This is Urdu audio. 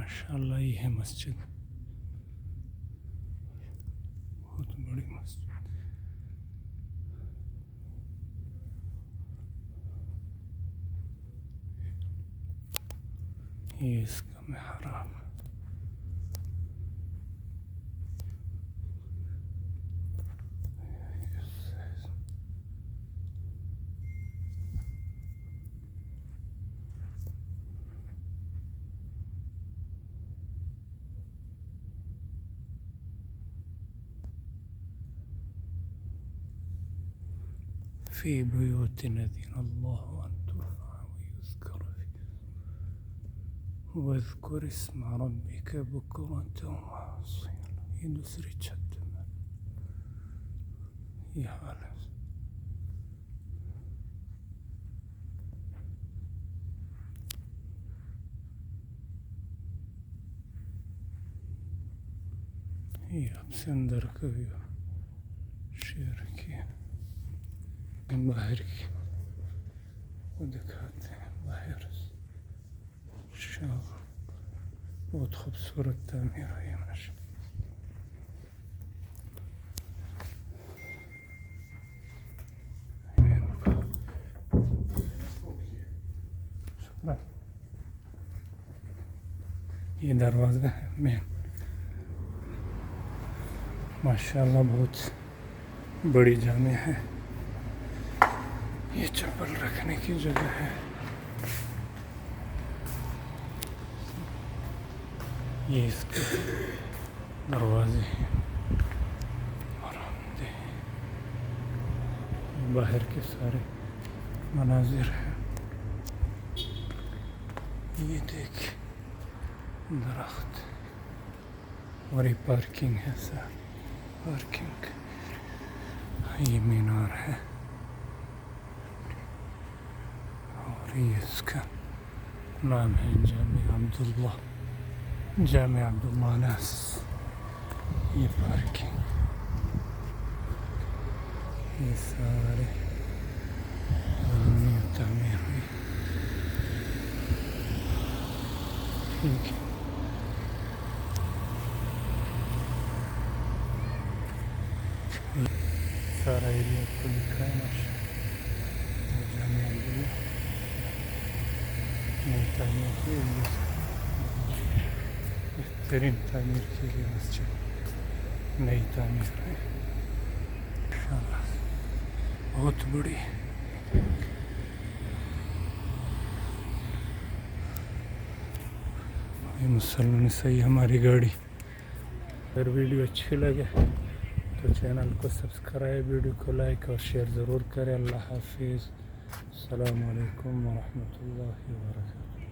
ماشاءاللہ یہ ہے مسجد، بہت بڑی مسجد. یہ اس کا محراب. في بيوت أذن الله أن ترفع ويذكر فيها واذكر اسم ربك بكرة وأصيلا. یہ دوسری چھت میں یہ حال ہے. یہ اب سے اندر کا بھی شیر کی باہر کی وہ دکھاتے ہیں. باہر شاہ بہت خوبصورت تعمیر ہے یہ ماشاء اللہ. یہ دروازہ ہے مین. ماشاءاللہ بہت بڑی جامع ہے. یہ چپل رکھنے کی جگہ ہے. یہ اس کے دروازے ہیں. برآمدے ہیں. باہر کے سارے مناظر ہیں. یہ دیکھ درخت اور یہ پارکنگ ہے. سر پارکنگ. یہ مینار ہے اور یہ اس کا نام ہے جامع عبداللہ. جامع عبداللہ ناس. یہ پارکنگ. یہ سارے تعمیر ہوئی. ٹھیک ہے. سارا ایریا کو دکھ رہا ہے ماشاءاللہ. جامع عبداللہ نئی تعمیر کی بہترین تعمیر کے لیے مسجد نئی تعمیر ہے ماشاءاللہ. بہت بڑی. یہ مسلمان صحیح ہماری گاڑی. اگر ویڈیو اچھی لگے تو چینل کو سبسکرائب، ویڈیو کو لائک اور شیئر ضرور کریں. اللہ حافظ. السلام علیکم ورحمۃ اللہ وبرکاتہ.